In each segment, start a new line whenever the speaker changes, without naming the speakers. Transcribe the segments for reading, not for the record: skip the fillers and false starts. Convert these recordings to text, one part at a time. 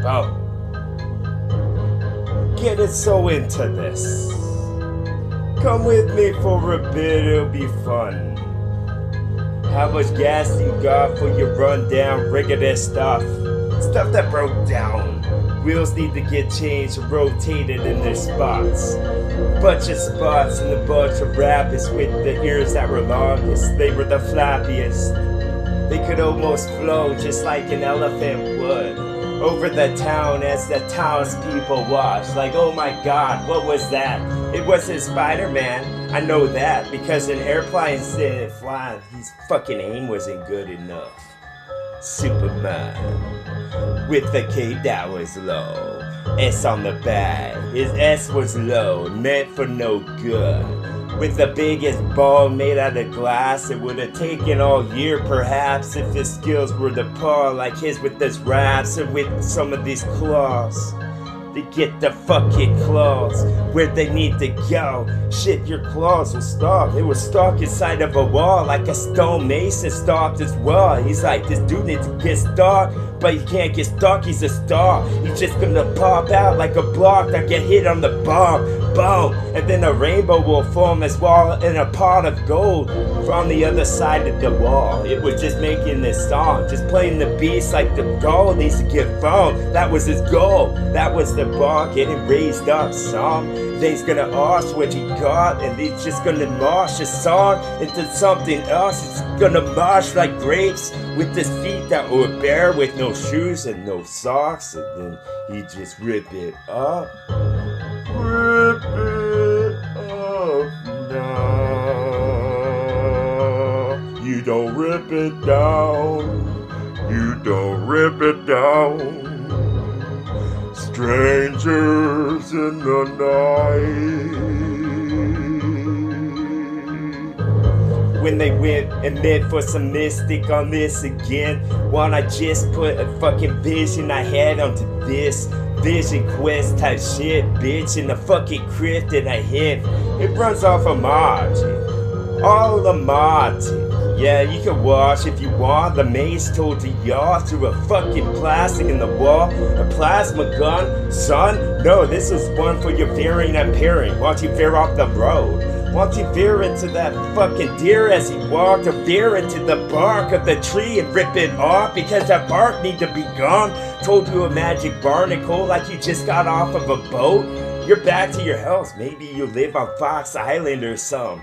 Oh, getting so into this. Come with me for a bit, it'll be fun. How much gas you got for your rundown rigorous stuff? Stuff that broke down. Wheels need to get changed and rotated in their spots. Bunch of spots and a bunch of rabbits with the ears that were longest. They were the flappiest. They could almost flow just like an elephant would over the town as the townspeople watched. Like, oh my god, what was that? It wasn't Spider-Man. I know that because an airplane didn't fly. His fucking aim wasn't good enough. Superman with the cape that was low. S on the back. His S was low, meant for no good. With the biggest ball made out of glass, it would have taken all year perhaps if his skills were to par like his with his raps and with some of these claws. To get the fucking claws where they need to go. Shit, your claws will stop. They were stuck inside of a wall like a stone mason stopped as well. He's like, this dude needs to get stuck, but he can't get stuck, he's a star. He's just gonna pop out like a block that get hit on the bomb. Boom! And then a rainbow will form as well in a pot of gold from the other side of the wall. It was just making this song, just playing the beats like the goal needs to get found. That was his goal. That was the bar getting raised up. Something's gonna ask what he got, and he's just gonna mosh his song into something else. It's gonna mosh like grapes with his feet that were bare with no shoes and no socks, and then he just rip it up. Rip it up now. You don't rip it down. You don't rip it down. Strangers in the night. When they went and met for some mystic on this again, wanna just put a fucking vision I had onto this Vision Quest type shit, bitch, in the fucking crypt that I hit. It runs off of Martin. All the Martin. Yeah, you can watch if you want. The maze told to yaw through a fucking plastic in the wall. A plasma gun? Son? No, this is one for your veering and peering. Won't you veer off the road? Won't you veer into that fucking deer as he walked, or veer into the bark of the tree and rip it off because that bark need to be gone? Told you a magic barnacle like you just got off of a boat? You're back to your house. Maybe you live on Fox Island or some.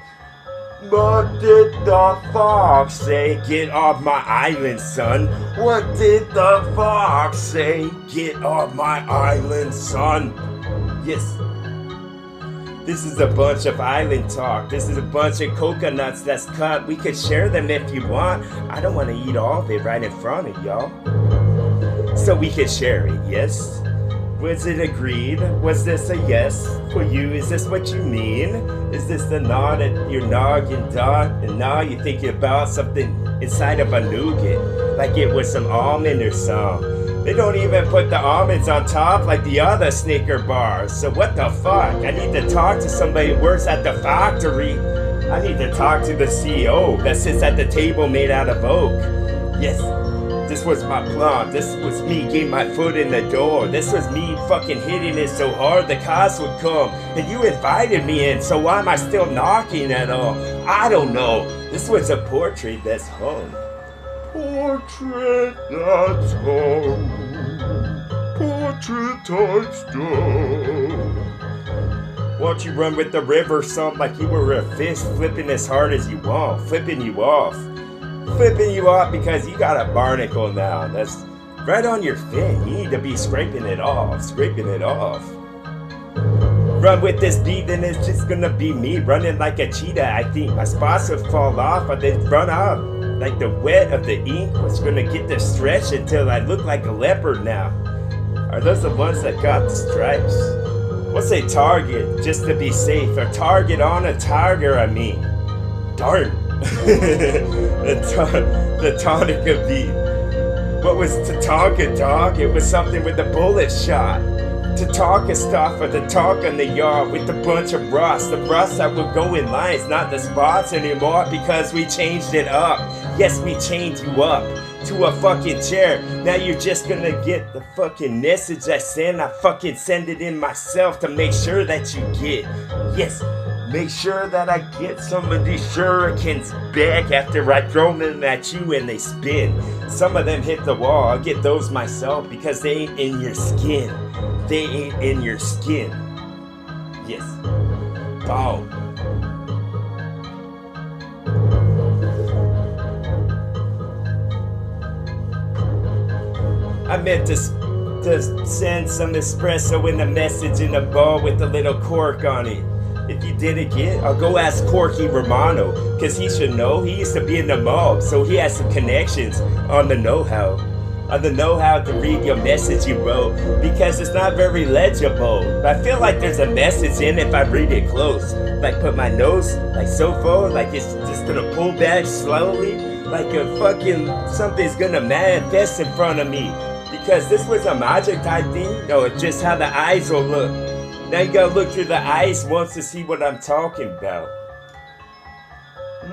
What did the fox say? Get off my island, son. What did the fox say? Get off my island, son. Yes. This is a bunch of island talk. This is a bunch of coconuts that's cut. We could share them if you want. I don't want to eat all of it right in front of y'all. So we could share it, yes? Was it agreed? Was this a yes for you? Is this what you mean? Is this the nod at your noggin, dog? And now you're thinking about something inside of a nougat, like it was some almond or some. They don't even put the almonds on top like the other Snicker bars. So what the fuck? I need to talk to somebody who works at the factory. I need to talk to the CEO that sits at the table made out of oak. Yes, this was my plan. This was me getting my foot in the door. This was me fucking hitting it so hard the cops would come. And you invited me in, so why am I still knocking at all? I don't know. This was a portrait that's hung. Portrait that's hung. Portrait type stuff. Won't you run with the river something like you were a fish flipping as hard as you want, flipping you off. Flipping you off because you got a barnacle now. That's right on your fin. You need to be scraping it off, scraping it off. Run with this beat, then it's just gonna be me running like a cheetah. I think my spots would fall off, but then run out like the wet of the ink was gonna get the stretch until I look like a leopard now. Are those the ones that got the stripes? What's a target, just to be safe? A target on a tiger, I mean. Darn. the tonic of the... What was Tatanka, dog? It was something with a bullet shot. Tatanka stuff or the talk on the yard with the bunch of rust. The rust that would go in lines, not the spots anymore because we changed it up. Yes, we changed you up. to a fucking chair. Now you're just gonna get the fucking message I send. I fucking send it in myself to make sure that you get. Yes, make sure that I get some of these shurikens back after I throw them at you and they spin. Some of them hit the wall. I'll get those myself because they ain't in your skin. They ain't in your skin. Yes. Boom. I meant to send some espresso in the message in a bowl with a little cork on it. If you didn't get, I'll go ask Corky Romano, cause he should know. He used to be in the mob, so he has some connections on the know-how. On the know-how to read your message you wrote, because it's not very legible. I feel like there's a message in it if I read it close. Like put my nose, like so far, like it's just gonna pull back slowly. Like a fucking, something's gonna manifest in front of me. Because this was a magic type thing. No, it's just how the eyes will look. Now you gotta look through the eyes once to see what I'm talking about.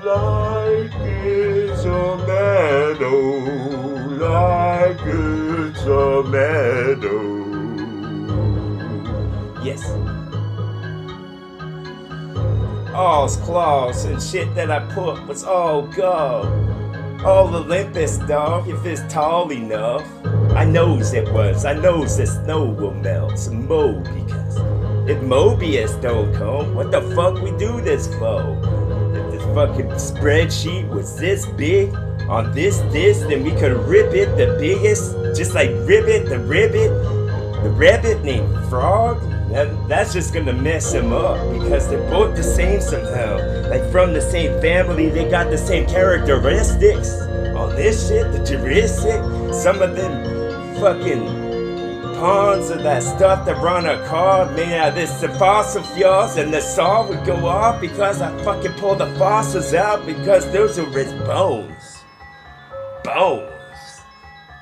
Like it's a meadow, like it's a meadow. Yes. All's claws and shit that I put was all gone. All Olympus, dog, if it's tall enough. I knows it was. I knows the snow will melt some more because if Mobius don't come, what the fuck we do this for? If this fucking spreadsheet was this big on this, then we could rip it the biggest, just like Ribbit, the rabbit named Frog. That's just gonna mess him up because they're both the same somehow. Like from the same family, they got the same characteristics. On this shit, the Jurassic, some of them fucking pawns of that stuff that run a car made out of this, the fossil fuels, and the saw would go off because I fucking pulled the fossils out because those are his bones. Bones.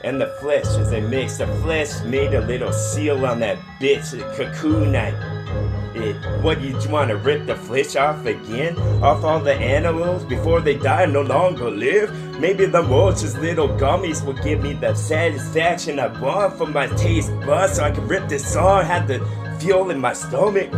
And the flesh, as they mix, the flesh made a little seal on that bitch, the cocoon. What, you want to rip the flesh off again? Off all the animals before they die and no longer live? Maybe the roaches' little gummies will give me the satisfaction I want from my taste buds so I can rip this song, have the fuel in my stomach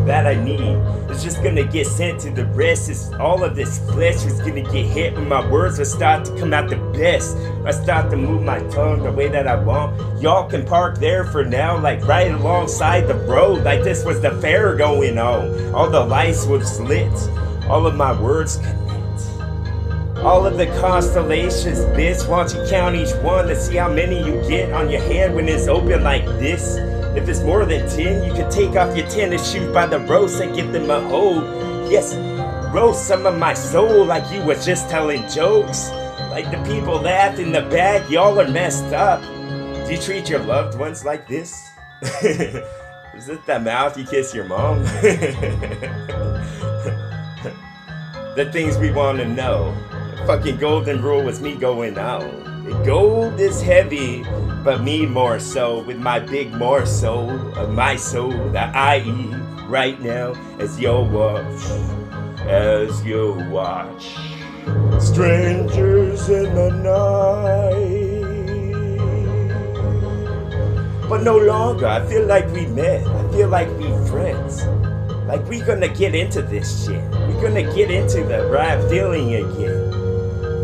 that I need. It's just gonna get sent to the rest. It's all of this flesh is gonna get hit when my words will start to come out the best. I start to move my tongue the way that I want. Y'all can park there for now, like right alongside the road, like this was the fair going on. All the lights were lit. All of my words connect. All of the constellations, bitch. Why don't you count each one to see how many you get on your hand when it's open like this? If it's more than 10, you can take off your tennis shoes by the roast and give them a hold. Yes, roast some of my soul like you was just telling jokes. Like the people laughed in the back, y'all are messed up. Do you treat your loved ones like this? Is it the mouth you kiss your mom? The things we want to know. The fucking golden rule was me going out. The gold is heavy, but me more so, with my big more so of my soul that I eat right now as you watch. Strangers in the night. But no longer, I feel like we met. I feel like we friends. Like we gonna get into this shit. We're gonna get into the right feeling again.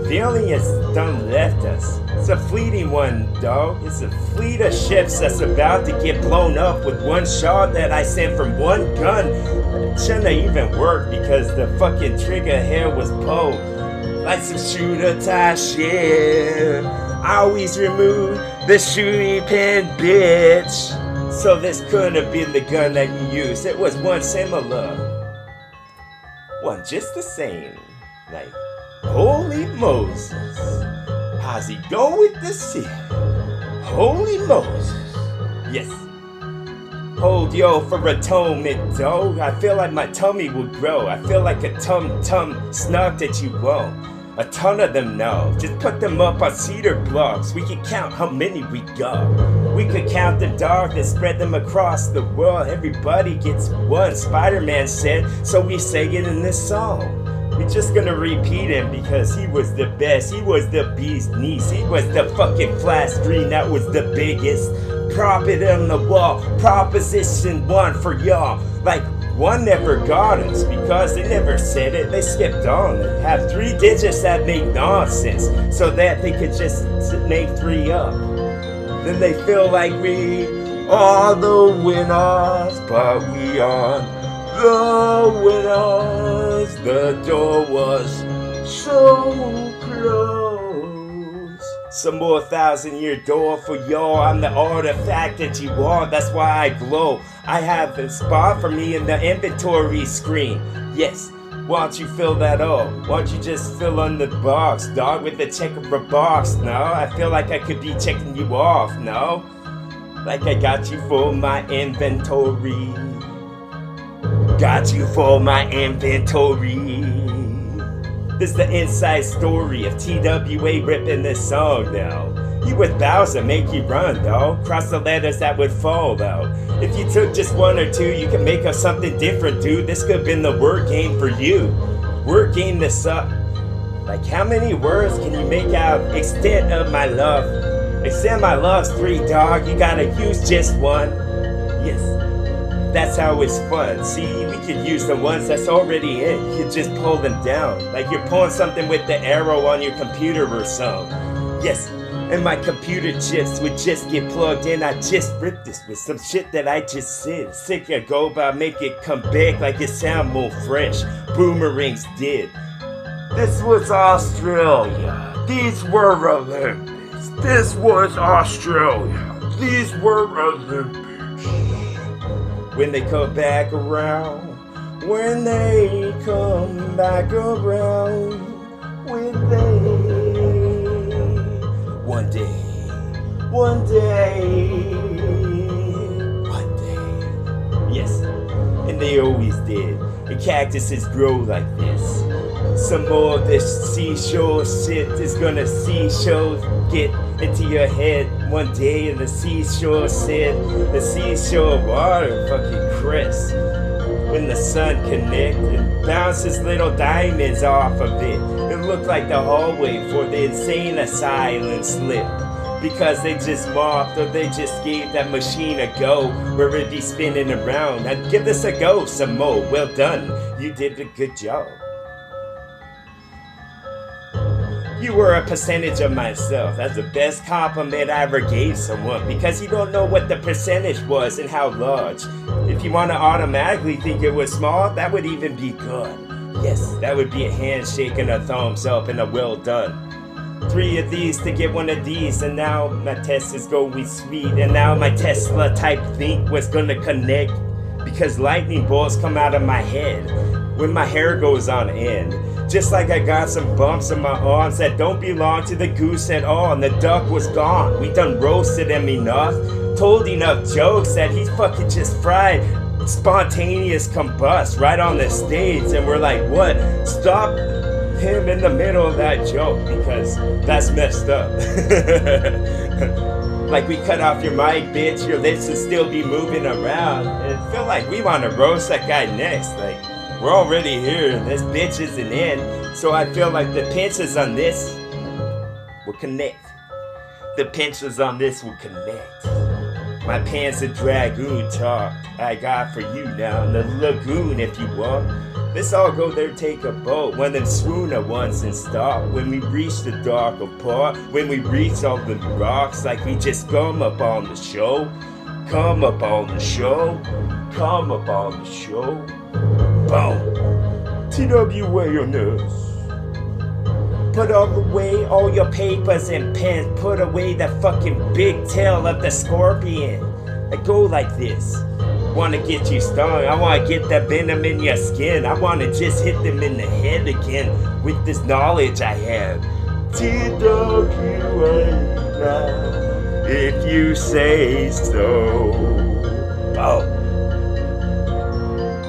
Feeling has done left us. It's a fleeting one, dog. It's a fleet of ships that's about to get blown up with one shot that I sent from one gun. It shouldn't have even worked because the fucking trigger hair was pulled. Like some shooter type shit. I always remove the shooting pin, bitch. So this couldn't have been the gun that you used. It was one similar. One just the same. Like, holy Moses. How's he go with this shit? Holy Moses. Yes. Hold yo for atonement, dog. I feel like my tummy will grow. I feel like a tum-tum snug that you won't. A ton of them now. Just put them up on cedar blocks. We can count how many we got. We could count the dark and spread them across the world. Everybody gets one, Spider-Man said, so we say it in this song. We just gonna repeat him because he was the best. He was the beast niece. He was the fucking flat screen that was the biggest. Prop it on the wall. Proposition 1 for y'all. Like, one never got us because they never said it. They skipped on it. Have 3 digits that make nonsense so that they could just make 3 up. Then they feel like we are the winners, but we aren't the winners. The door was so close. Some more 1,000-year door for y'all. I'm the artifact that you want. That's why I glow. I have a spot for me in the inventory screen. Yes, why don't you fill that up? Why don't you just fill in the box, dog, with the check of a box? No, I feel like I could be checking you off, no? Like I got you for my inventory. Got you for my inventory. This is the inside story of TWA ripping this song now. You with Bowser make you run, though. Cross the letters that would fall, though. If you took just 1 or 2, you can make up something different, dude. This could have been the word game for you. Word game this up. Like, how many words can you make out extent of my love? Extent my love's 3, dog. You gotta use just 1. Yes. That's how it's fun. See, we could use the ones that's already in. You could just pull them down. Like you're pulling something with the arrow on your computer or so. Yes. And my computer chips would just get plugged in. I just ripped this with some shit that I just said. Sick ago, but I make it come back like it sound more fresh. Boomerangs did. This was Australia. These were Olympics. This was Australia. These were Olympics. When they come back around. When they come back around. When they... One day, one day, one day. Yes, and they always did. And cactuses grow like this. Some more of this seashore shit is gonna seashore get into your head one day. And the seashore said, the seashore water fucking crisp. When the sun connected, bounces little diamonds off of it. It looked like the hallway for the insane asylum slip. Because they just mopped or they just gave that machine a go where it'd be spinning around. I'd give this a go some more. Well done, you did a good job. You were a percentage of myself. That's the best compliment I ever gave someone, because you don't know what the percentage was and how large. If you want to automatically think it was small, that would even be good. Yes, that would be a handshake and a thumbs up and a well done. 3 of these to get 1 of these, and now my test is going sweet. And now my Tesla type think was gonna connect, because lightning bolts come out of my head when my hair goes on end. Just like I got some bumps in my arms that don't belong to the goose at all, and the duck was gone. We done roasted him enough, told enough jokes that he's fucking just fried. Spontaneous combust right on the stage, and we're like, what? Stop him in the middle of that joke, because that's messed up. Like we cut off your mic, bitch, your lips will still be moving around. And I feel like we want to roast that guy next. Like, we're already here, and this bitch isn't in. So I feel like the pinches on this will connect. The pinches on this will connect. My pants a dragoon talk I got for you now in the lagoon if you want. Let's all go there, take a boat. When them swoon at once and stop. When we reach the darker part. When we reach all the rocks. Like we just come up on the show. Come up on the show. Come up on the show. Boom. TWA on this. Put away all your papers and pens. Put away the fucking big tail of the scorpion. I go like this. Wanna get you stung. I wanna get that venom in your skin. I wanna just hit them in the head again with this knowledge I have. TWA now, if you say so. Oh.